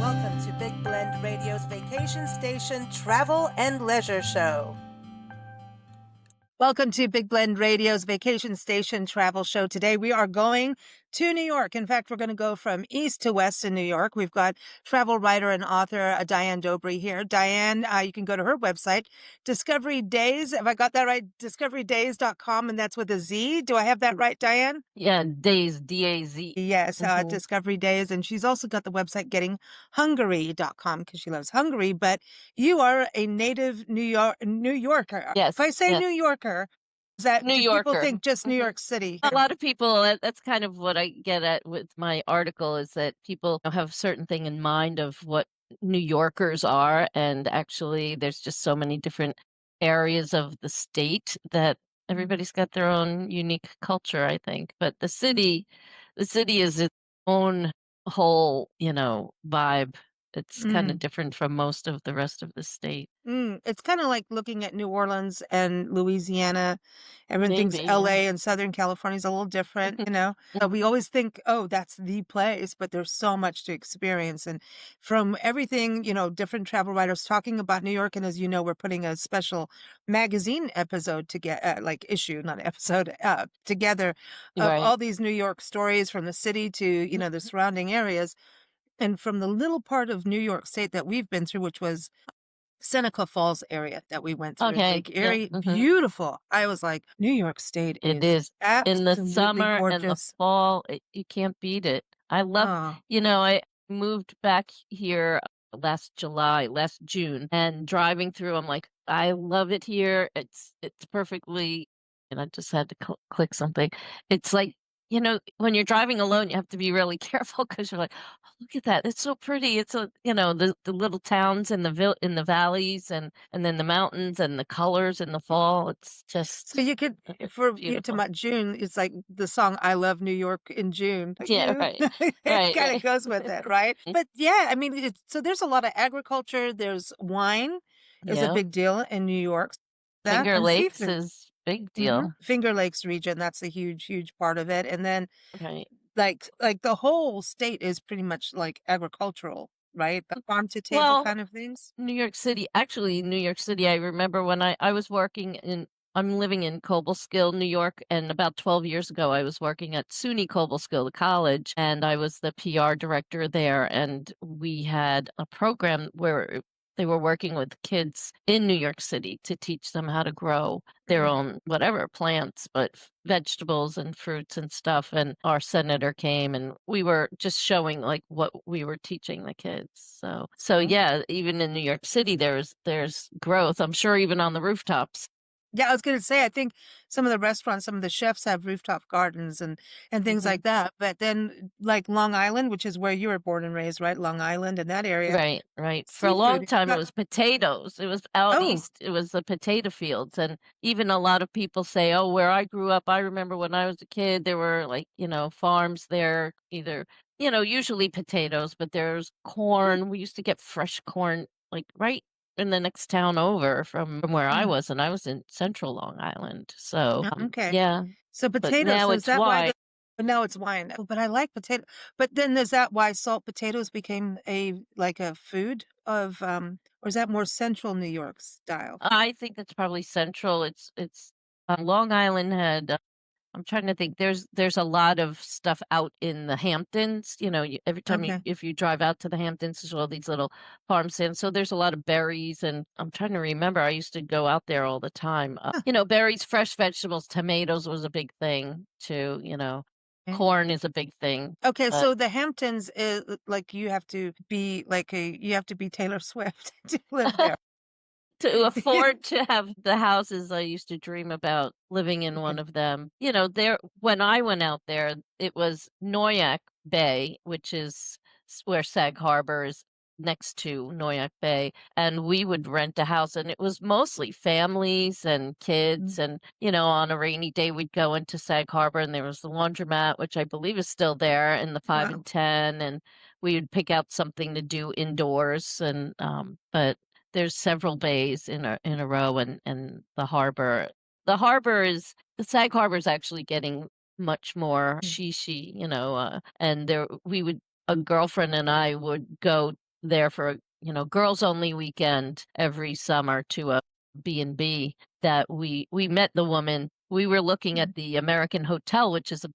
Welcome to Big Blend Radio's Vacation Station Travel and Leisure Show. Welcome to Big Blend Radio's Vacation Station Travel Show. Today we are going to New York. In fact, we're going to go from east to west in New York. We've got travel writer and author Diane Dobry here. Diane, you can go to her website, Discovery Days. Have I got that right? DiscoveryDays.com, and that's with a Z. Do I have that right, Diane? Yeah, Days, D-A-Z. Yes, Discovery Days. And she's also got the website GettingHungary.com because she loves Hungary. But you are a native New Yorker. Yes. If I say New Yorker, do people think just New York City? A lot of people, that's kind of what I get at with my article, is that people have a certain thing in mind of what New Yorkers are. And actually, there's just so many different areas of the state that everybody's got their own unique culture, I think. But the city is its own whole, vibe. It's kind of different from most of the rest of the state. It's kind of like looking at New Orleans and Louisiana. Everything's Maybe, LA and Southern California is a little different, We always think, oh, that's the place, but there's so much to experience. And from everything, different travel writers talking about New York. And as you know, we're putting a special magazine episode to get issue, not episode, together of all these New York stories from the city to, the surrounding areas. And from the little part of New York State that we've been through, which was Seneca Falls area that we went through. Okay. Lake Erie, beautiful. I was like, New York State is in the summer gorgeous. and the fall. You can't beat it. I love, I moved back here last June, and driving through, I'm like, I love it here. It's perfectly, and I just had to click something. It's like, when you're driving alone, you have to be really careful because you're like, oh, look at that. It's so pretty. It's the little towns in the valleys and then the mountains and the colors in the fall. It's just. So you could, for you to about June, it's like the song I Love New York in June. Yeah, right. It kind of goes with it, right? But yeah, I mean, so there's a lot of agriculture. There's wine is a big deal in New York. Finger Lakes is big deal. Finger Lakes region, that's a huge part of it. And then like the whole state is pretty much like agricultural, right? The farm to table kind of things. New York City, I remember when I was I'm living in Cobleskill, New York, and about 12 years ago, I was working at SUNY Cobleskill, the college, and I was the PR director there, and we had a program where they were working with kids in New York City to teach them how to grow their own whatever plants, but vegetables and fruits and stuff. And our senator came, and we were just showing like what we were teaching the kids. So yeah, even in New York City, there's growth. I'm sure even on the rooftops. Yeah, I was going to say, I think some of the restaurants, some of the chefs have rooftop gardens and things like that. But then like Long Island, which is where you were born and raised, right? Long Island and that area. Right. For a long time, it was potatoes. It was out east. It was the potato fields. And even a lot of people say, oh, where I grew up, I remember when I was a kid, there were like, farms there, either, usually potatoes, but there's corn. We used to get fresh corn, like right in the next town over from where I was, and I was in central Long Island. So yeah. So potatoes. Now it's wine. But now it's wine. Oh, but I like potato. But then is that why salt potatoes became a food of or is that more central New York style? I think that's probably central. It's Long Island had. I'm trying to think. There's a lot of stuff out in the Hamptons. Every time if you drive out to the Hamptons, there's all these little farm stands. So there's a lot of berries, and I'm trying to remember. I used to go out there all the time. Berries, fresh vegetables, tomatoes was a big thing too. Corn is a big thing. Okay, so the Hamptons is like you have to be Taylor Swift to live there. To afford to have the houses I used to dream about living in one of them. When I went out there, it was Noyak Bay, which is where Sag Harbor is next to Noyak Bay, and we would rent a house, and it was mostly families and kids, and on a rainy day we'd go into Sag Harbor, and there was the laundromat, which I believe is still there, and the 5 and 10, and we would pick out something to do indoors, and but there's several bays in a row, and the harbor. The Sag Harbor is actually getting much more shishi, and a girlfriend and I would go there for a, girls only weekend every summer to a B&B that we met the woman. We were looking Mhm. at the American Hotel, which is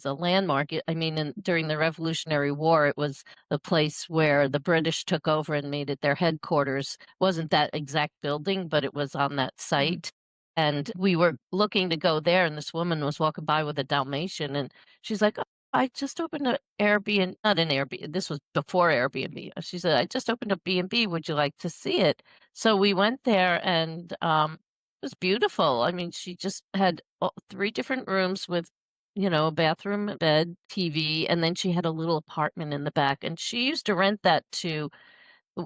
a landmark. I mean, during the Revolutionary War, it was the place where the British took over and made it their headquarters. Wasn't that exact building, but it was on that Mhm. site. And we were looking to go there, and this woman was walking by with a Dalmatian, and she's like, "Oh, I just opened an Airbnb, not an Airbnb. This was before Airbnb." She said, "I just opened a B&B. Would you like to see it?" So we went there, and it was beautiful. I mean, she just had three different rooms with, a bathroom, a bed, TV, and then she had a little apartment in the back. And she used to rent that to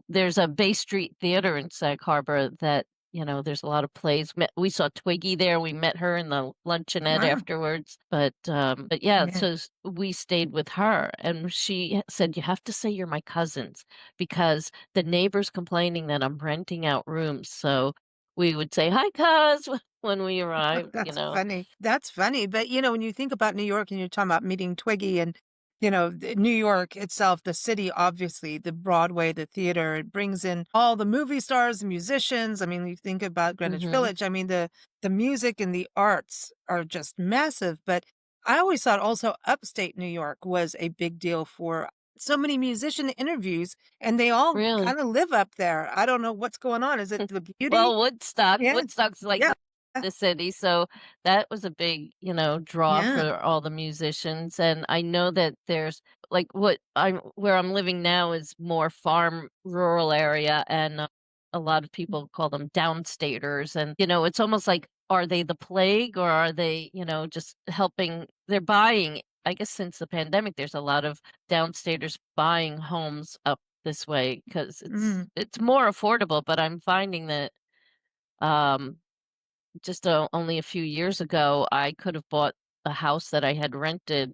there's a Bay Street Theater in Sag Harbor that, there's a lot of plays. We saw Twiggy there. We met her in the luncheonette Wow. afterwards. But yeah, Yeah. so we stayed with her, and she said, "You have to say you're my cousins because the neighbor's complaining that I'm renting out rooms." So we would say, "Hi, cuz," when we arrived, you That's know. funny. That's funny. But, when you think about New York and you're talking about meeting Twiggy and, New York itself, the city, obviously, the Broadway, the theater, it brings in all the movie stars, the musicians. I mean, you think about Greenwich Mhm. Village. I mean, the music and the arts are just massive. But I always thought also upstate New York was a big deal for so many musician interviews, and they all Really? kind of live up there. I don't know what's going on. Is it the beauty? Well, Yeah. Woodstock's like Yeah. the city, so that was a big, draw Yeah. for all the musicians, and I know that there's like, where I'm living now is more farm, rural area, and, a lot of people call them downstaters, and, it's almost like, are they the plague, or are they, just helping they're buying I guess since the pandemic, there's a lot of downstaters buying homes up this way because Mhm. it's more affordable, but I'm finding that, um, just, only a few years ago, I could have bought a house that I had rented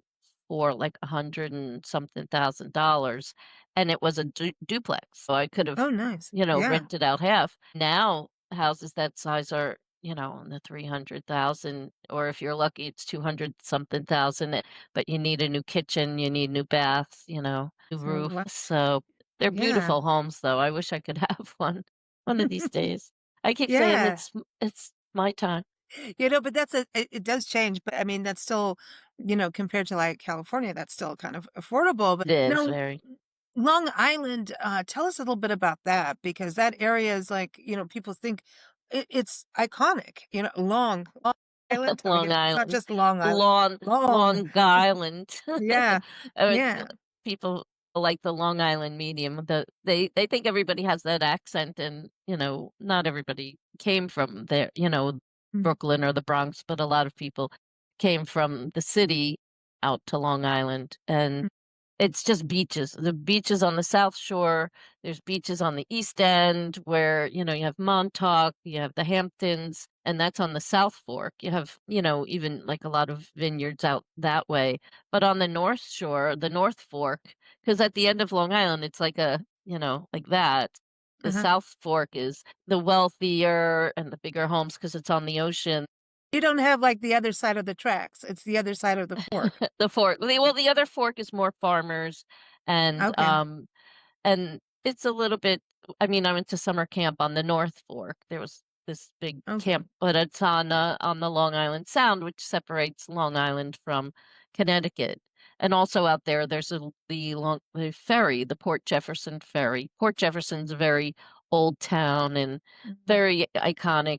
for, like, 100 and something thousand dollars, and it was a duplex, so I could have, Oh, nice. Yeah. rented out half. Now, houses that size are, in the 300,000, or if you're lucky, it's 200 something thousand, but you need a new kitchen, you need new baths, new So, roof, so they're yeah. beautiful homes, though. I wish I could have one of these days. I keep saying Yeah. it's my time. But it does change, but I mean, that's still, compared to like California, that's still kind of affordable. But It is now, very Long Island, tell us a little bit about that because that area is like, people think it's iconic, Long Island. I mean, Long it's not Island, just Long Island, Long long. Long Island. Yeah. The Yeah. people like the Long Island medium, they think everybody has that accent and, not everybody came from there, Mm, Brooklyn or the Bronx, but a lot of people came from the city out to Long Island, and mm, it's just beaches. The beaches on the South Shore, there's beaches on the East End where, you have Montauk, you have the Hamptons, and that's on the South Fork. You have, even like a lot of vineyards out that way. But on the North Shore, the North Fork, because at the end of Long Island, it's like like that. The uh-huh. South Fork is the wealthier and the bigger homes because it's on the ocean. You don't have like the other side of the tracks. It's the other side of the fork. The fork, the other fork is more farmers and, Okay. and it's a little bit I mean, I went to summer camp on the North Fork. There was this big Okay. camp, but it's on the Long Island Sound, which separates Long Island from Connecticut. And also out there, there's the ferry, the Port Jefferson ferry. Port Jefferson's a very old town and Mhm. very iconic,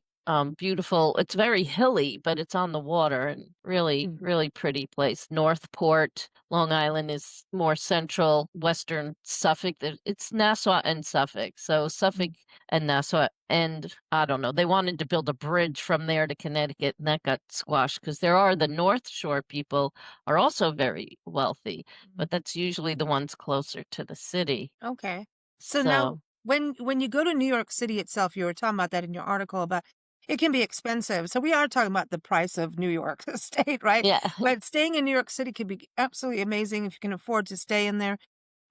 beautiful. It's very hilly, but it's on the water and really, really pretty place. Northport, Long Island is more central, western Suffolk. It's Nassau and Suffolk. So Suffolk Mm, and Nassau, and I don't know. They wanted to build a bridge from there to Connecticut, and that got squashed because there are the North Shore people are also very wealthy, mhm. but that's usually the ones closer to the city. Okay. So now So when you go to New York City itself, you were talking about that in your article about it can be expensive. So we are talking about the price of New York State, right? yeah. But staying in New York City could be absolutely amazing if you can afford to stay in there,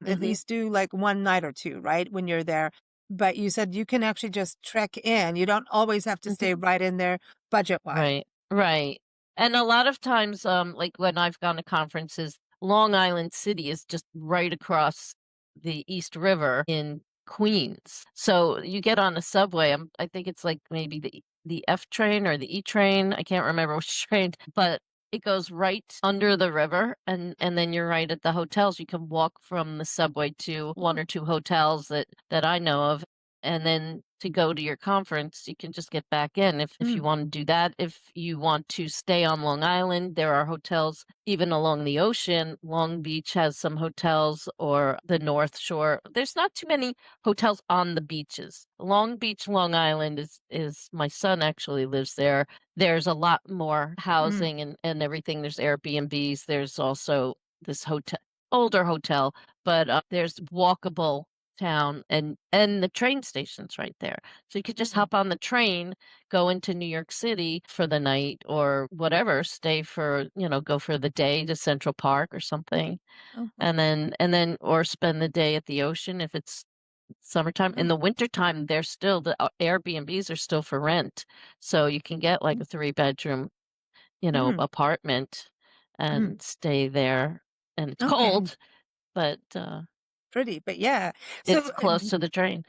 at hmm least do like one night or two, right? When you're there. But you said you can actually just trek in. You don't always have to stay right in there budget wise. Right, right. And a lot of times, like when I've gone to conferences, Long Island City is just right across the East River in Queens. So you get on a subway, I think it's like maybe the F train or the E train, I can't remember which train, but it goes right under the river, and then you're right at the hotels. You can walk from the subway to 1 or 2 hotels that I know of, and then to go to your conference, you can just get back in if you Mm, wanna do that. If you want to stay on Long Island, there are hotels even along the ocean. Long Beach has some hotels or the North Shore. There's not too many hotels on the beaches. Long Beach, Long Island is my son actually lives there. There's a lot more mm, housing and everything. There's Airbnbs. There's also this hotel, older hotel, but there's walkable town and the train station's right there. So you could just mm, hop on the train, go into New York City for the night or whatever, stay for, go for the day to Central Park or something mhm, and then or spend the day at the ocean if it's summertime. In mm, the wintertime, they're still the Airbnbs are still for rent. So you can get like mm, a 3 bedroom, mm, apartment mm. and stay there. And it's Okay, cold, but pretty, but yeah. So, it's close to the train.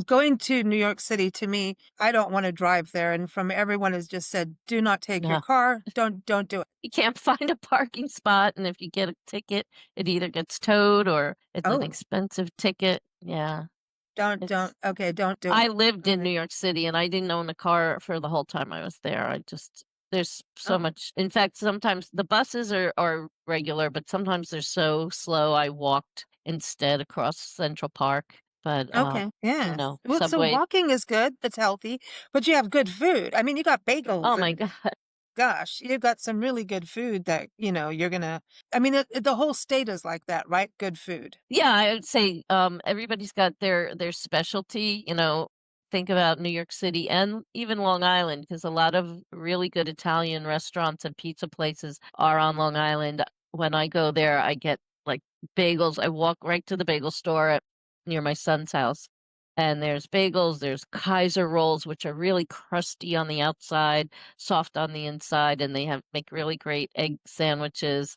going to New York City to me, I don't wanna drive there, and from everyone has just said, "Do not take your Yeah. car. Don't do it." You can't find a parking spot, and if you get a ticket, it either gets towed or it's an Oh, expensive ticket. Yeah. don't It's okay, don't do I it. lived in New Alright. York City, and I didn't own a car for the whole time I was there. There's so Oh, much in fact, sometimes the buses are regular, but sometimes they're so slow, I walked instead across Central Park, but, okay, yeah. Well, so subway walking is good, it's healthy, but you have good food. I mean, you got bagels oh my and god. gosh, you've got some really good food that, you're gonna I mean, the whole state is like that, right? Good food. Yeah, I would say, everybody's got their specialty, think about New York City and even Long Island, because a lot of really good Italian restaurants and pizza places are on Long Island. When I go there, I get, like, bagels. I walk right to the bagel store near my son's house, and there's bagels, there's Kaiser rolls, which are really crusty on the outside, soft on the inside, and they have make really great egg sandwiches.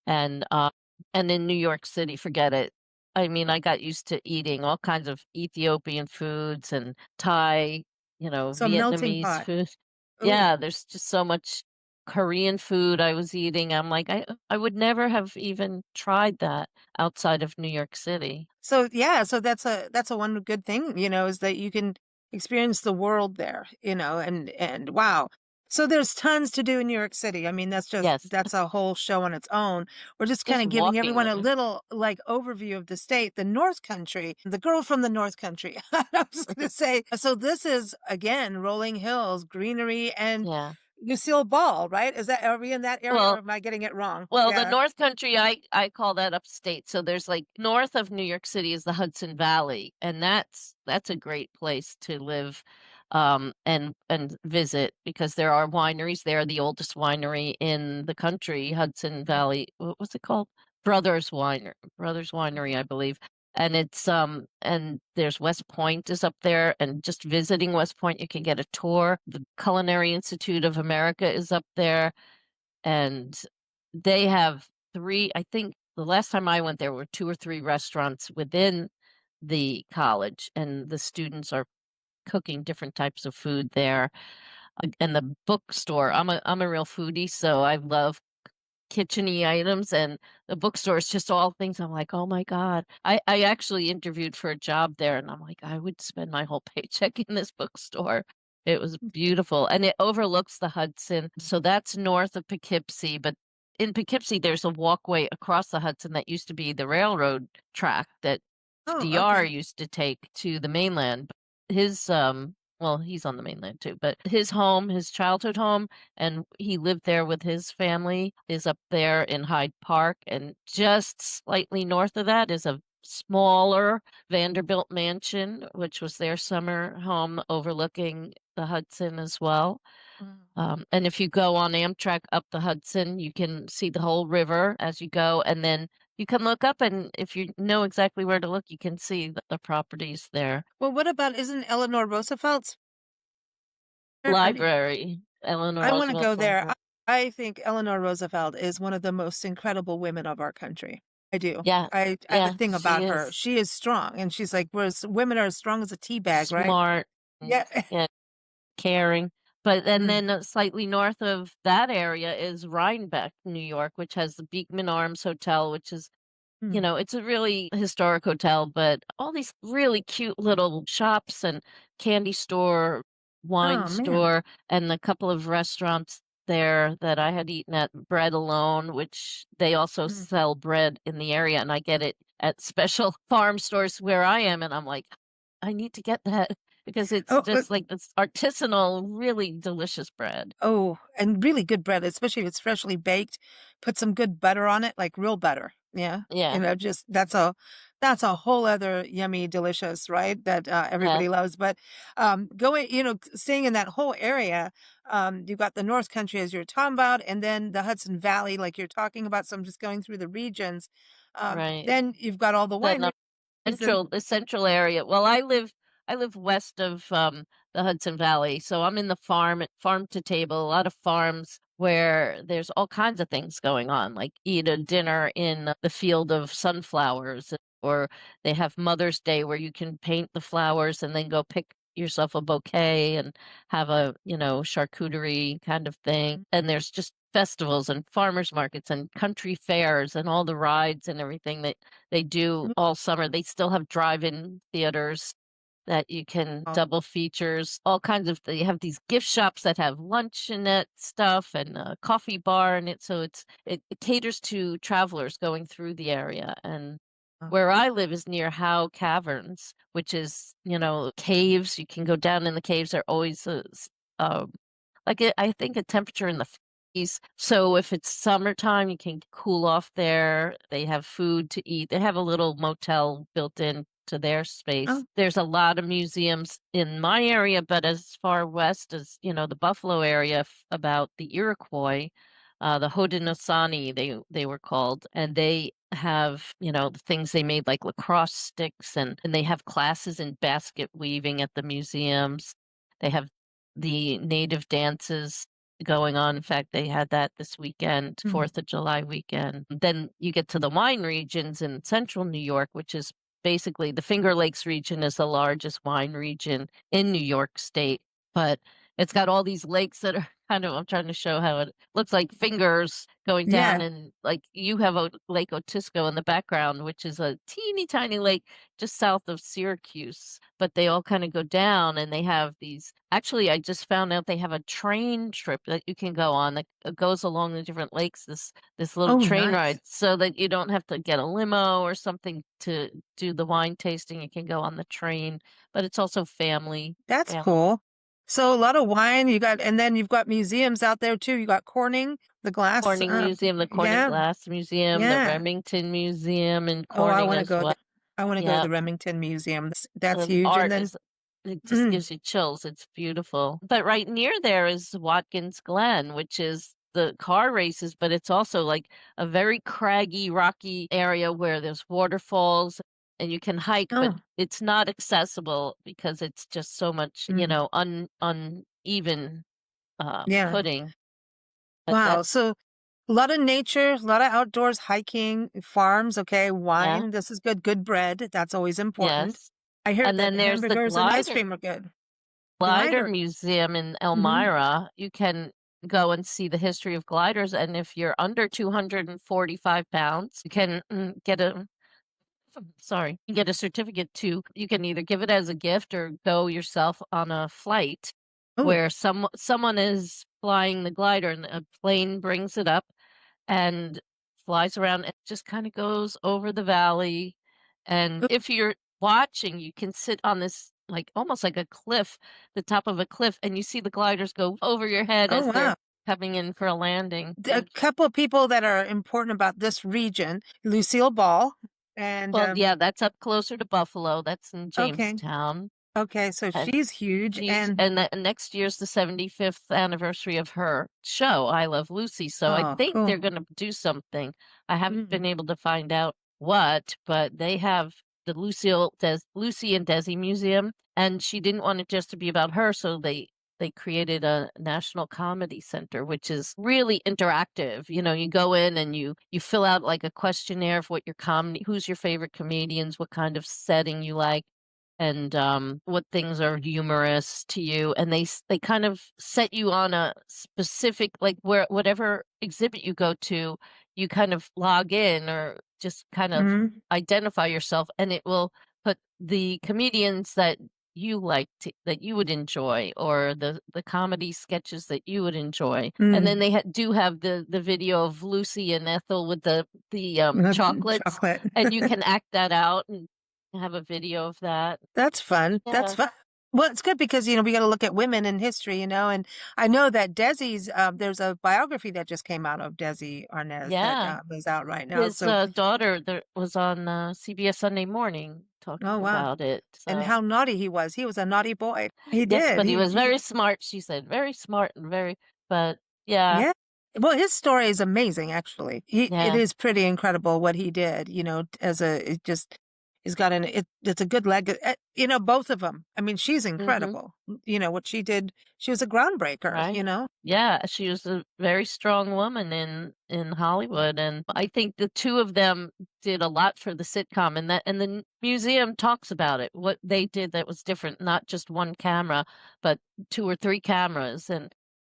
And, uh, and in New York City, forget it. I mean, I got used to eating all kinds of Ethiopian foods and Thai, So melting Vietnamese pot. food. Ooh. Yeah, there's just so much Korean food I was eating. I'm like, I would never have even tried that outside of New York City. So, yeah, so that's a one good thing, is that you can experience the world there, and wow. So there's tons to do in New York City. I mean, Yes, that's a whole show on its own. We're just just kinda giving walking everyone a there. little, like, overview of the state, the North Country, the girl from the North Country. I was gonna say, so this is, again, rolling hills, greenery, and Yeah. Lucille Ball, right? Are we in that area, or Well, am I getting it wrong? Well, the Yeah. North Country, I call that upstate. So there's like north of New York City is the Hudson Valley, and that's a great place to live and visit because there are wineries there. The oldest winery in the country, Hudson Valley, what was it called? Brothers Winery, I believe. And and there's West Point is up there, and just visiting West Point, you can get a tour. The Culinary Institute of America is up there and they have 3 I think the last time I went there were 2 or 3 restaurants within the college, and the students are cooking different types of food there. And the bookstore I'm a real foodie, so I love kitchen-y items, and the bookstore is just all things I'm like, "Oh my god." I actually interviewed for a job there, and I'm like, "I would spend my whole paycheck in this bookstore." It was beautiful, and it overlooks the Hudson, so that's north of Poughkeepsie, but in Poughkeepsie, there's a walkway across the Hudson that used to be the railroad track that Oh, FDR okay. used to take to the mainland. His, well, he's on the mainland too, but his childhood home and he lived there with his family, is up there in Hyde Park, and just slightly north of that is a smaller Vanderbilt mansion, which was their summer home overlooking the Hudson as well. Mm. And if you go on Amtrak up the Hudson, you can see the whole river as you go, and then you can look up, and if you know exactly where to look, you can see the properties there. Well, what about isn't Eleanor Roosevelt's there? Library, Eleanor I wanna go Roosevelt's there. library. I think Eleanor Roosevelt is one of the most incredible women of our country. I do. Yeah, I have a yeah, thing she about her. is She is strong, and she's like, "Whereas women are as strong as a tea bag," right? smart and Yeah. yeah, caring. But and Mm, then slightly north of that area is Rhinebeck, New York, which has the Beekman Arms Hotel, which is mm. it's a really historic hotel, but all these really cute little shops and candy store, wine Oh, man. store, and a couple of restaurants there that I had eaten at Bread Alone, which they also Mm. sell bread in the area, and I get it at special farm stores where I am, and I'm like, I need to get that because it's Oh, just like this artisanal, really delicious bread. oh, and really good bread, especially if it's freshly baked. Put some good butter on it, like real butter. Yeah. Yeah, Just that's a whole other yummy delicious, right? That yeah, everybody loves. But going, staying in that whole area, you got the North Country as you're talking about, and then the Hudson Valley, like you're talking about. So I'm just going through the regions. right. Then you've got all the Then wineries. And the central area. Well, I live west of, the Hudson Valley, so I'm in the farm to table, a lot of farms where there's all kinds of things going on, like eat a dinner in the field of sunflowers, or they have Mother's Day where you can paint the flowers and then go pick yourself a bouquet and have a, charcuterie kind of thing, and there's just festivals and farmers markets and country fairs and all the rides and everything that they do all summer. They still have drive-in theaters that you can oh, double features, all kinds of they have these gift shops that have luncheonette stuff and a coffee bar in it, so it caters to travelers going through the area, and oh, where I live is near Howe Caverns, which is, caves. You can go down in the caves. They're always, um, I think a temperature in the 50s. So if it's summertime, you can cool off there. They have food to eat. They have a little motel built in to their space. oh, There's a lot of museums in my area, but as far west as, the Buffalo area about the Iroquois, the Haudenosaunee, they were called, and they have, the things they made like lacrosse sticks and they have classes in basket weaving at the museums. They have the native dances going on. In fact, they had that this weekend, mm, 4th of July weekend. Then you get to the wine regions in central New York, which is basically the Finger Lakes region is the largest wine region in New York State, but it's got all these lakes that are kind of I'm trying to show how it looks like fingers going down, yeah. and like you have a Lake Otisco in the background, which is a teeny tiny lake just south of Syracuse, but they all kind of go down and they have these actually I just found out they have a train trip that you can go on that goes along the different lakes, this little Oh, train nice. ride so that you don't have to get a limo or something to do the wine tasting. You can go on the train, but it's also That's family cool. So a lot of wine you got, and then you've got museums out there too. You got Corning, the glass. Corning Museum, the Corning Yeah, Glass Museum, the yeah. Remington Museum in Oh, I Corning want to as go. well. I want to go to Yeah, the Remington Museum. That's the huge. And art then, is it just mm, gives you chills. It's beautiful. But right near there is Watkins Glen, which is the car races, but it's also like a very craggy, rocky area where there's waterfalls and you can hike, but oh, it's not accessible because it's just so much, mm, uneven yeah. footing. But Wow. that's So a lot of nature, a lot of outdoors, hiking, farms. Okay, yeah, wine. This is good. Good bread. That's always important. yes. I hear And that then there's the hamburgers and ice cream are good. glider Glider. museum in Hmm. Elmira. You can go and see the history of gliders, and if you're under 245 pounds, you can get a sorry, you get a certificate to you can either give it as a gift or go yourself on a flight Oh, where someone is flying the glider and a plane brings it up and flies around and just kind of goes over the valley. And oh, if you're watching, you can sit on this like almost like a cliff, the top of a cliff, and you see the gliders go over your head oh, as they're wow. coming in for a landing. A couple of people that are important about this region, Lucille Ball, and Well, yeah, that's up closer to Buffalo. That's in okay, Jamestown. okay, so And she's huge, she's and and the next year's the 75th anniversary of her show, I Love Lucy, so I oh, think cool. they're gonna do something. I haven't Mm. been able to find out what, but they have the Lucy and Desi Museum, and she didn't want it just to be about her, so they they created a national comedy center, which is really interactive. You know, you go in and you fill out like a questionnaire of what your comedy, who's your favorite comedians, what kind of setting you like, and what things are humorous to you. And they kind of set you on a specific, like, where whatever exhibit you go to, you kind of log in or just kind of Mhm. identify yourself, and it will put the comedians that you like to, that you would enjoy, or the comedy sketches that you would enjoy. And then Mm. they do have the video of Lucy and Ethel with the chocolates, Chocolate. and you can act that out and have a video of that. That's fun. That's Yeah. fun. Well, it's good because, we gotta look at women in history, and I know that Desi's, there's a biography that just came out of Desi Arnaz that, Yeah. is out right now, His, so daughter that was on, CBS Sunday Morning talking oh, wow. about it, And so how naughty he was. He was a naughty boy. He yes, did. but he was He very smart, she said, very smart and very, but yeah, Yeah. Well, his story is amazing, actually. It yeah, is pretty incredible what he did, as it just he's got it's a good leg both of them. I mean, she's mhm. incredible. What she did, she was a groundbreaker, Right. Yeah, she was a very strong woman in Hollywood, and I think the 2 of them did a lot for the sitcom, and the museum talks about it, what they did that was different, not just 1 camera, but 2 or 3 cameras, and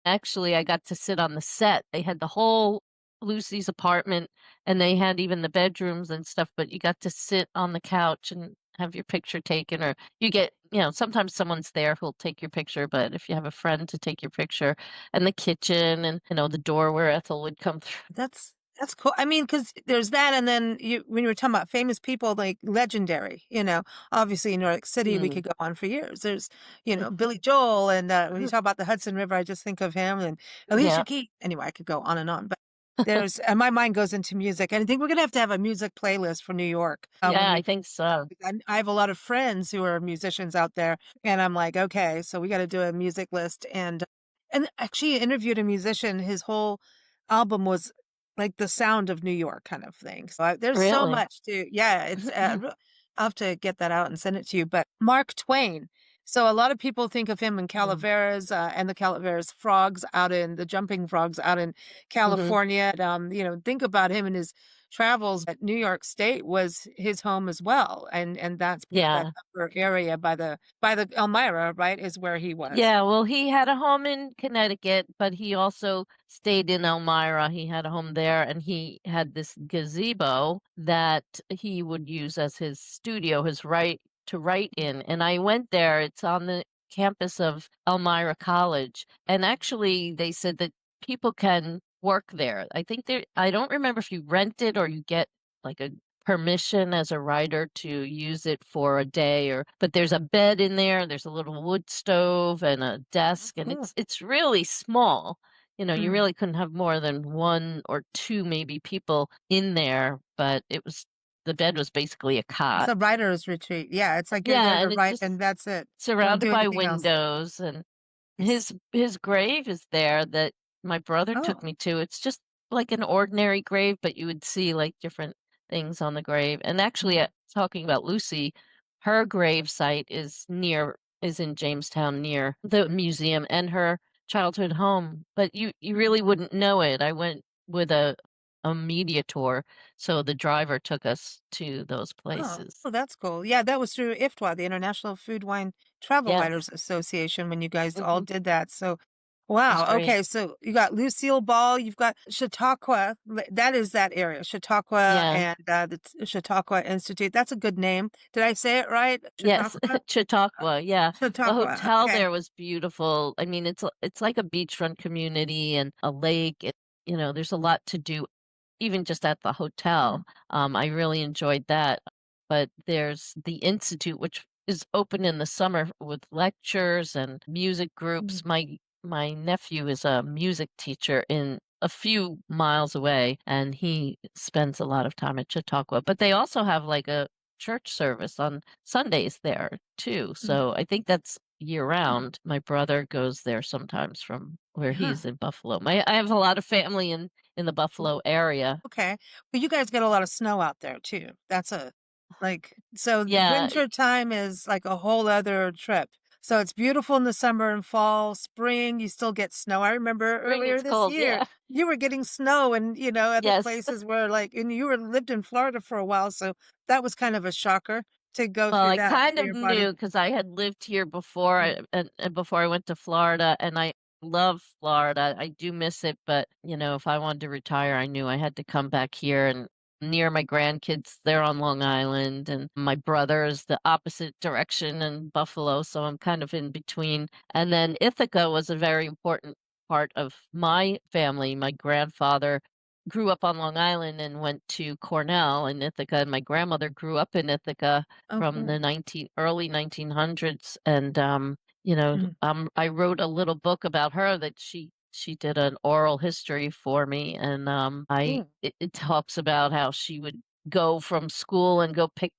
actually, I got to sit on the set. They had the whole Lucy's apartment, and they had even the bedrooms and stuff, but you got to sit on the couch and have your picture taken, or you get, sometimes someone's there who'll take your picture, but if you have a friend to take your picture, and the kitchen and, the door where Ethel would come through. That's cool. I mean, because there's that, and then when you were talking about famous people, like legendary, obviously in New York City, we Mm. could go on for years. There's, Billy Joel, and when you talk about the Hudson River, I just think of him and Alicia Yeah. Keys. Anyway, I could go on and on, but and my mind goes into music, and I think we're gonna have a music playlist for New York when Yeah, I we. think so. I have a lot of friends who are musicians out there, and I'm like, okay, so we got to do a music list, and actually interviewed a musician. His whole album was like the sound of New York kind of thing. So there's so Really? much to, yeah, it's, I'll have to get that out and send it to you. But Mark Twain. So a lot of people think of him in Mm. Calaveras, and the Calaveras frogs out in the jumping frogs out in Mhm. California. And, think about him and his travels. At New York State was his home as well. And that's that Yeah. upper area by the Elmira, right, is where he was. Yeah, well, he had a home in Connecticut, but he also stayed in Elmira. He had a home there, and he had this gazebo that he would use as his studio, his write in. And I went there. It's on the campus of Elmira College. And actually, they said that people can work there. I think I don't remember if you rent it or you get like a permission as a writer to use it for a day, or but there's a bed in there, there's a little wood stove and a desk, and Cool. it's really small. You Mm. really couldn't have more than 1 or 2 maybe people in there, but the bed was basically a It's cot. a writer's retreat. Yeah, it's like you're there Yeah, to and it's write just and that's it. Don't surrounded do by anything else. windows, and Nice. his grave is there that my brother took Oh. me to. It's just like an ordinary grave, but you would see, like, different things on the grave. And actually, Mm. talking about Lucy, her grave site is in Jamestown near the museum and her childhood home, but you really wouldn't know it. I went with a media tour, so the driver took us to those Oh. places. Oh, that's cool. Yeah, that was through IFTWA, the International Food Wine Travel Yes. Writers Association, when you guys all Mhm. did that. So, It was wow. great. Okay, so you got Lucille Ball, you've got Chautauqua. That is that area, Chautauqua, Yeah. and the Chautauqua Institute. That's a good name. Did I say it right? Yes, Chautauqua? Chautauqua, yeah. The Chautauqua. hotel Okay. there was beautiful. I mean, it's like a beachfront community and a lake. There's a lot to do even just at the hotel. I really enjoyed that. But there's the institute, which is open in the summer with lectures and music Mm. groups. My nephew is a music teacher in a few miles away, and he spends a lot of time at Chautauqua. But they also have like a church service on Sundays there too. Mm. So I think that's year Oh, round. My brother goes there sometimes from where huh. he's in Buffalo. I have a lot of family in the Buffalo area. Okay. But you guys get a lot of snow out there too. That's so the Yeah, winter time is like a whole other trip. So it's beautiful in the summer and fall, spring, you still get snow. I remember Spring earlier is this cold, year, yeah. you were getting snow and, other Yes. places were like and you were lived in Florida for a while, so that was kind of a shocker to go Well, through I that kind for of your body. knew because I had lived here before Mm, and before I went to Florida, and I love Florida. I do miss it, but, if I wanted to retire, I knew I had to come back here and near my grandkids. They're on Long Island, and my brother is the opposite direction in Buffalo, so I'm kind of in between. And then Ithaca was a very important part of my family. My grandfather grew up on Long Island and went to Cornell in Ithaca, and my grandmother grew up in Ithaca oh, from cool. the early 1900s, and, Mhm. I wrote a little book about her that she did an oral history for me, and, Cool. it talks about how she would go from school and go pick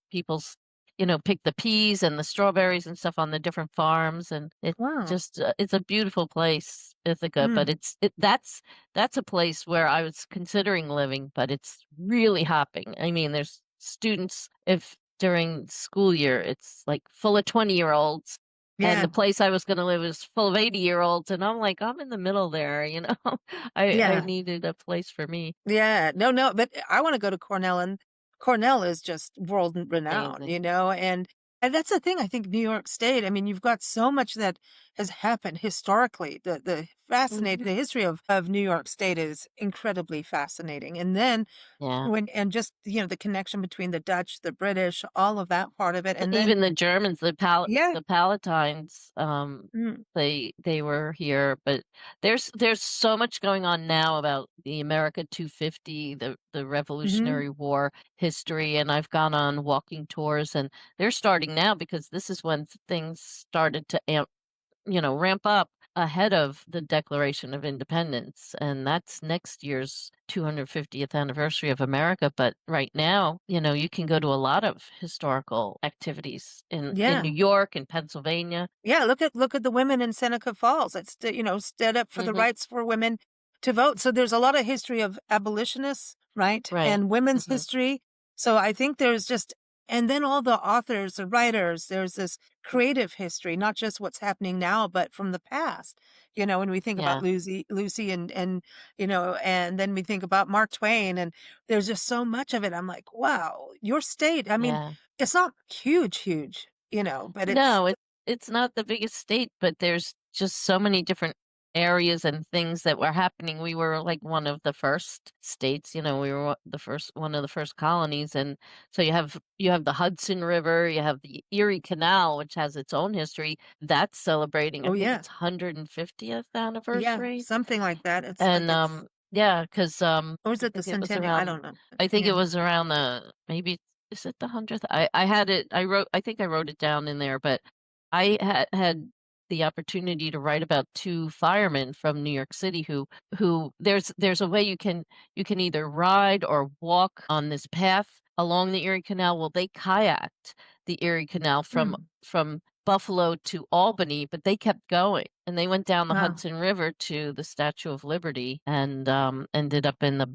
the peas and the strawberries and stuff on the different farms, and Wow. it's a beautiful place, Ithaca, but Mm. that's a place where I was considering living, but it's really hopping. I mean, there's students if during school year, it's, like, full of 20-year-olds, and Yeah. the place I was gonna live is full of 80-year-olds, and I'm like, "I'm in the middle there," you know? I Yeah. needed a place for me. Yeah. No, no, but I wanna go to Cornell, and Cornell is just world renowned, Amazing. and that's the thing, I think New York State, I mean, you've got so much that has happened historically. Mhm. The history of New York State is incredibly fascinating, and then Yeah. when and just, the connection between the Dutch, the British, all of that part of it, and then Even the Germans, yeah. the Palatines, Mm, they were here, but there's so much going on now about the America 250, the mhm. Revolutionary War history, and I've gone on walking tours, and they're starting now because this is when things started to ramp up ahead of the Declaration of Independence, and that's next year's 250th anniversary of America. But right now, you can go to a lot of historical activities in New Yeah. York and Pennsylvania. Yeah, look at the women in Seneca Falls that stood up for the Mhm. rights for women to vote. So there's a lot of history of abolitionists, right? Right. And women's Mhm. history. So I think there's just and then all the authors, the writers, there's this creative history, not just what's happening now, but from the past. When we think about Yeah. Lucy and then we think about Mark Twain and there's just so much of it. I'm like, wow, your state. I mean, Yeah. it's not huge, huge, but it's No, it's not the biggest state, but there's just so many different areas and things that were happening. We were like one of the first states, we were one of the first colonies, and so you have the Hudson River, you have the Erie Canal, which has its own history. That's celebrating, I oh, think yeah. its 150th Yeah, anniversary. something like that. It's like And, it's yeah, 'cause, or is I it the think it was centennial? I around don't know. I think it Yeah. was around the maybe is it the 100th? I had it I think I wrote it down in there, but I had the opportunity to write about 2 firemen from New York City who there's a way you can either ride or walk on this path along the Erie Canal. Well, they kayaked the Erie Canal Mm, from Buffalo to Albany, but they kept going, and they went down the wow. Hudson River to the Statue of Liberty and, ended up in the,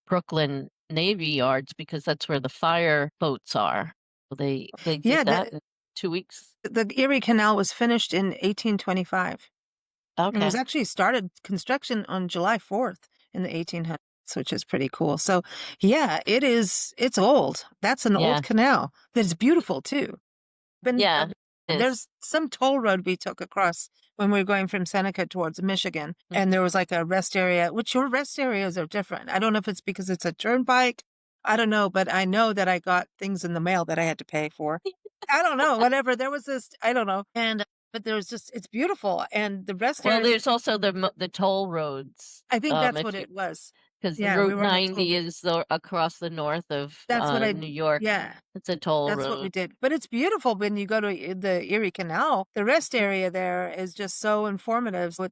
Brooklyn Navy Yards because that's where the fire boats are. So they did Yeah, that in 2 weeks. the Erie Canal was finished in 1825. It was Okay. actually started construction on July 4th in the 1800s, which is pretty cool. So, yeah, it's old. That's an old Yeah. canal. That's beautiful too. Been Yeah. It is. there's some toll road we took across when we were going from Seneca towards Michigan, and Mhm. there was like a rest area, which your rest areas are different. I don't know if it's because it's a turnpike. I don't know, but I know that I got things in the mail that I had to pay for. I don't know, whatever. There was this, I don't know. But there's just, it's beautiful. And the rest Well, areas, there's also the toll roads, I think that's if what you it was. 'cause the Yeah, we Route were on a toll 90 road. is across the north of, That's what New York. yeah. It's a toll That's what we road. did, but it's beautiful when you go to the Erie Canal. The rest Mhm. area there is just so informative. So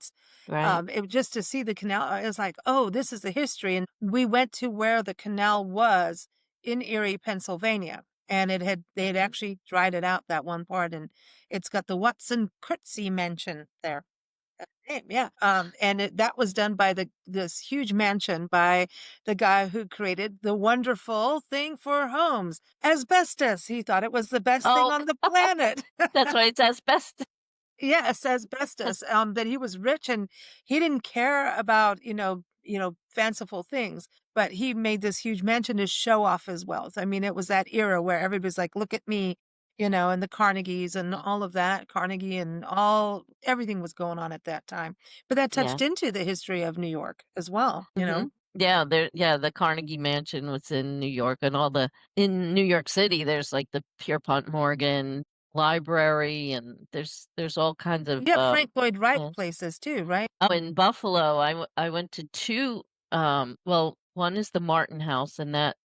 Right. just to see the canal, it's like, oh, this is the history. And we went to where the canal was in Erie, Pennsylvania, and they had Mhm. actually dried it out that one part, and it's got the Watson Curtsey Mansion there. Yeah, and that was done by this huge mansion by the guy who created the wonderful thing for homes, asbestos. He thought it was the best thing Oh, on the planet. that's why it's asbestos. Yes, asbestos, that he was rich and he didn't care about, fanciful things, but he made this huge mansion to show off his wealth. I mean, it was that era where everybody's like, "Look at me," and the Carnegies and all of that, Carnegie and everything was going on at that time. But that Yeah. touched into the history of New York as well. Yeah, the Carnegie Mansion was in New York and all the in New York City, there's, like, the Pierpont Morgan Library, and there's all kinds of, You have Frank Lloyd Wright yeah. places too, right? Oh, in Buffalo, I went to 2, well, one is the Martin House, and that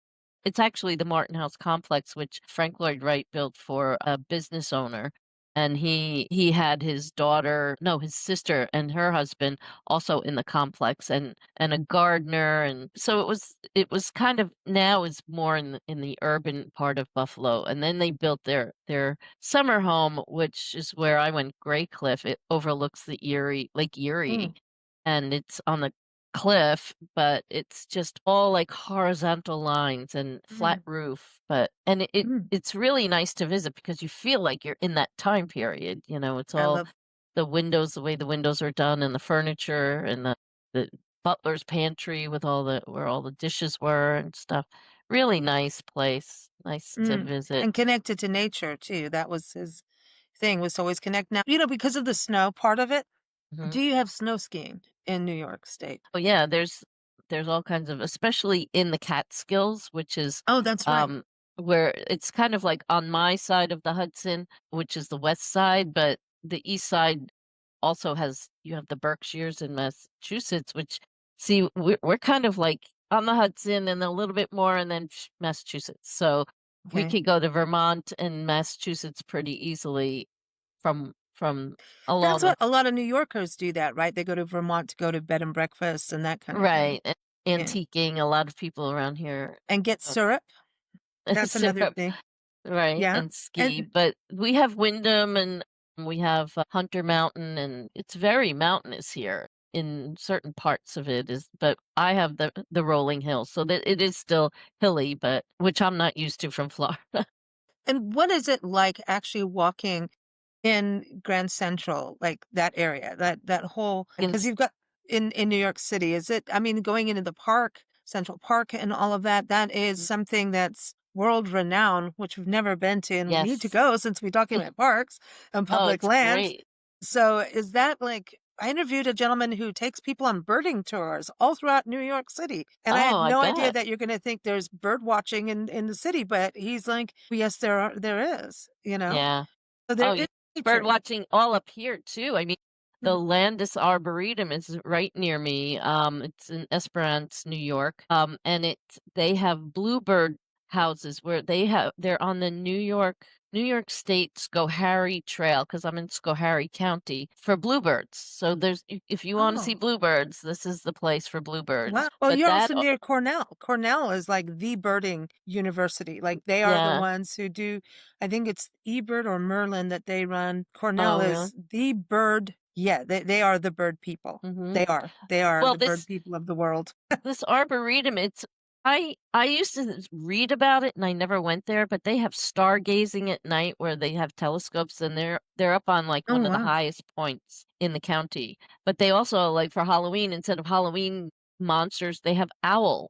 it's actually the Martin House complex, which Frank Lloyd Wright built for a business owner, and he had his daughter no, his sister and her husband also in the complex, and a gardener, and so it was kind of now is more in the urban part of Buffalo, and then they built their summer home, which is where I went, Gray Cliff. It overlooks the Erie Lake Erie, Mm, and it's on the cliff, but it's just all like horizontal lines and flat mm, roof, but and mm. it's really nice to visit because you feel like you're in that time period, it's I all love the windows, the way the windows are done and the furniture and the butler's pantry with all the where all the dishes were and stuff. Really nice place, nice to visit. and connected to nature too. That was his thing, was to always connect. Now, because of the snow part of it, Mhm. do you have snow skiing in New York State? Oh, yeah, there's all kinds of especially in the Catskills, which is, Oh, that's right. um, where it's kind of like on my side of the Hudson, which is the west side, but the east side also has you have the Berkshires in Massachusetts, which see, we're kind of like on the Hudson and a little bit more and then Massachusetts. So we Okay. could go to Vermont and Massachusetts pretty easily from That's along the what a lot of New Yorkers do that, right? They go to Vermont to go to bed and breakfast and that kind of thing. right, Yeah. antiquing, a lot of people around here, And get uh, syrup. That's another syrup, thing. right, Yeah. and ski, And but we have Windham and we have, Hunter Mountain, and it's very mountainous here in certain parts of it is but I have the rolling hills, so that it is still hilly, but which I'm not used to from Florida. and what is it like actually walking in Grand Central, like that area, that whole, because It's you've got in New York City, is it, I mean, going into the park, Central Park and all of that, that is something that's world renowned, which we've never been to, and we need to yes. go since we're talking about parks and Oh, public it's lands. great. So is that like, I interviewed a gentleman who takes people on birding tours all throughout New York City. And I Oh, had I no idea bet. that you're going to think there's bird watching in the city, but he's like, yes, there is. Yeah. So there Oh, yeah. is Bird nature. watching all up here too. I mean, the Mm. Landis Arboretum is right near me. It's in Esperance, New York. And they have bluebird houses where they're on the New York State Schoharie Trail because I'm in Schoharie County for bluebirds. So if you want to see Oh, bluebirds, this is the place for wow. bluebirds. Well, But you're also near Cornell. Cornell is like the birding university. Like they are the yeah. ones who do, I think it's eBird or Merlin that they run. Cornell Oh, really? is the bird. Yeah, they are the bird people. Hmm. They are. They are Well, the bird people of the world. this arboretum, I used to read about it and I never went there, but they have stargazing at night where they have telescopes and they're up on like Oh, one of the wow. highest points in the county. But they also like for Halloween, instead of Halloween monsters, they have owl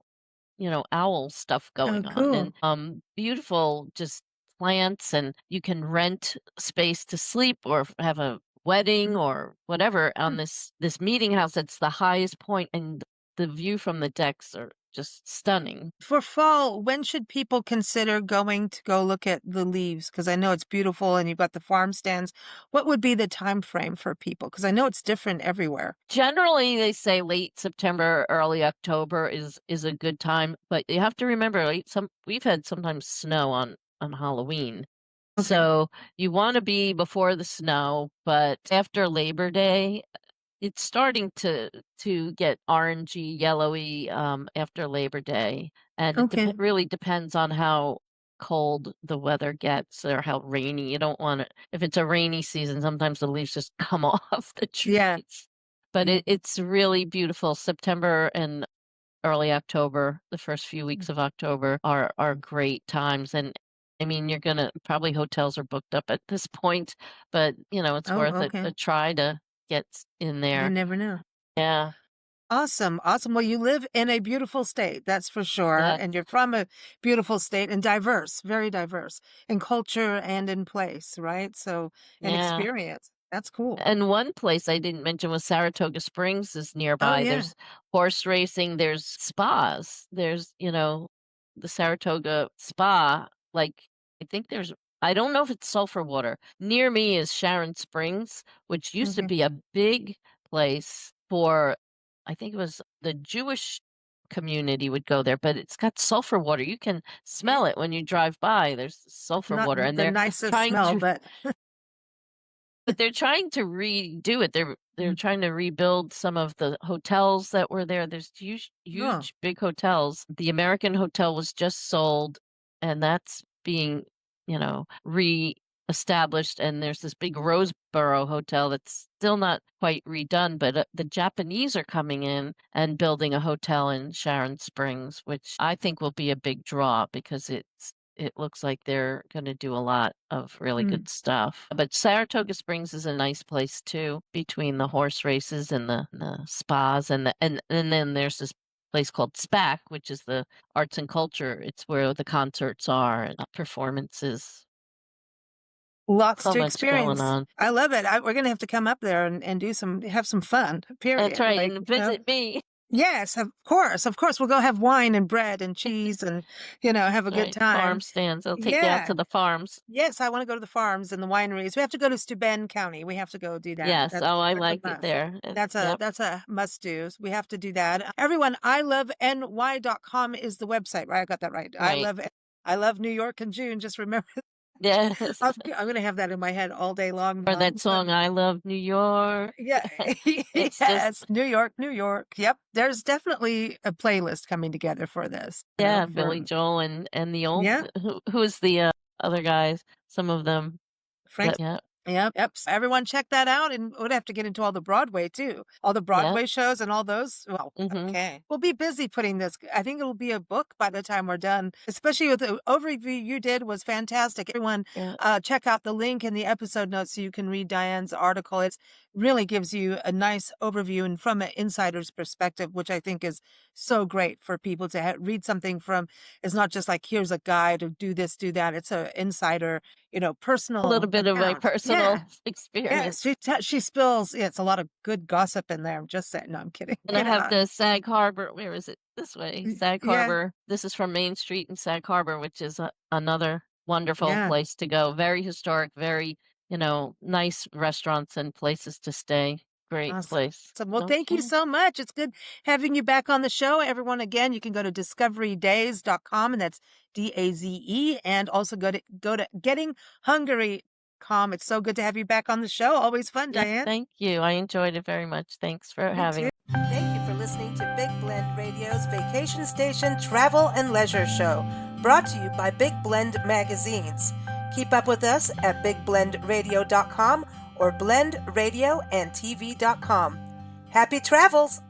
stuff Oh, going on cool. and beautiful just plants and you can rent space to sleep or have a wedding or whatever on Mm. this meeting house that's the highest point and the view from the decks are just stunning. For fall, when should people consider going to go look at the leaves? Because I know it's beautiful and you've got the farm stands. What would be the time frame for people? Because I know it's different everywhere. Generally, they say late September, early October is a good time, but you have to remember, like, we've had sometimes snow on Halloween. Okay. So you want to be before the snow, but after Labor Day, it's starting to get orangey, yellowy, after Labor Day, and it Okay. really depends on how cold the weather gets or how rainy. You don't want it if it's a rainy season, sometimes the leaves just come off the Yeah. trees. But Mm, it's really beautiful. September and early October, the first few mm. weeks of October are great times, and I mean, you're gonna probably hotels are booked up at this point, but, it's Oh, worth okay. a try to get in You there. never know. Yeah, Awesome, awesome. Well, you live in a beautiful state, that's for sure, yeah, and you're from a beautiful state and diverse, very diverse in culture and in place, right? So, and yeah. experience. That's cool. And one place I didn't mention was Saratoga Springs is Oh, nearby. yeah. There's horse racing, there's spas. There's, the Saratoga Spa, like, I think there's I don't know if it's sulfur water. Near me is Sharon Springs, which used to Okay. be a big place for I think it was the Jewish community would go there, but it's got sulfur water. You can smell it when you drive by. There's sulfur Not water, and the they're nicest trying smell, to but but they're trying to redo it. They're mm, trying to rebuild some of the hotels that were there. There's huge, oh, huge, big hotels. The American Hotel was just sold, and that's being, re-established. And there's this big Roseboro Hotel that's still not quite redone, but the Japanese are coming in and building a hotel in Sharon Springs, which I think will be a big draw because it looks like they're going to do a lot of really mm. good stuff. But Saratoga Springs is a nice place too, between the horse races and the spas and then there's this place called SPAC, which is the arts and culture. It's where the concerts are and performances. Lots So to much going experience. on. I love it. We're gonna have to come up there and do some have some fun, That's period. right. Like, And visit me. yes, of course, of course. We'll go have wine and bread and cheese and, have a good Right. time. Farm stands. I'll take you out Yeah. to the farms. Yes, I wanna go to the farms and the wineries. We have to go to Steuben County. We have to go do that. Yes. Oh, I That's a like it must. there. Yep. That's a must do. We have to do that. Everyone, iloveny.com is the website, right? I got that right. Right. I love New York in June. Just remember, Yes. I'm gonna have that in my head all day long Or now. that song, I Love New York. Yeah. It's just Yes. New York, New York. Yep. There's definitely a playlist coming together for this, Yeah, for Billy Joel and the old yeah, who's the, other guys? Some of them Frank. that yeah, Yep. Yep. So everyone check that out. And we'd have to get into all the Broadway too. All the yeah, Broadway shows and all those. Well, mhm, okay. We'll be busy putting this. I think it'll be a book by the time we're done, especially with the overview you did was fantastic. Everyone, yeah. check out the link in the episode notes so you can read Diane's article. It really gives you a nice overview and from an insider's perspective, which I think is so great for people to read something from. It's not just like, here's a guide to do this, do that. It's a insider, A little personal bit of my account. Yeah. personal Yeah, experience. she spills yeah, it's a lot of good gossip in there, I'm just saying no, I'm kidding. And I have the Sag Harbor where is it? This way, Sag Yeah, Harbor. This is from Main Street in Sag Harbor, which is another wonderful yeah, place to go. Very historic, very, nice restaurants and places to stay. Great awesome. place. Well, thank you Okay. so much. It's good having you back on the show. Everyone, again, you can go to discoverydays.com, and that's DAZE, and also go to gettinghungry.com. It's so good to have you back on the show. Always fun, Yeah, Diane. thank you. I enjoyed it very much. Thanks for Me having too. me. Thank you for listening to Big Blend Radio's Vacation Station Travel and Leisure Show, brought to you by Big Blend Magazines. Keep up with us at bigblendradio.com or blendradioandtv.com. Happy travels!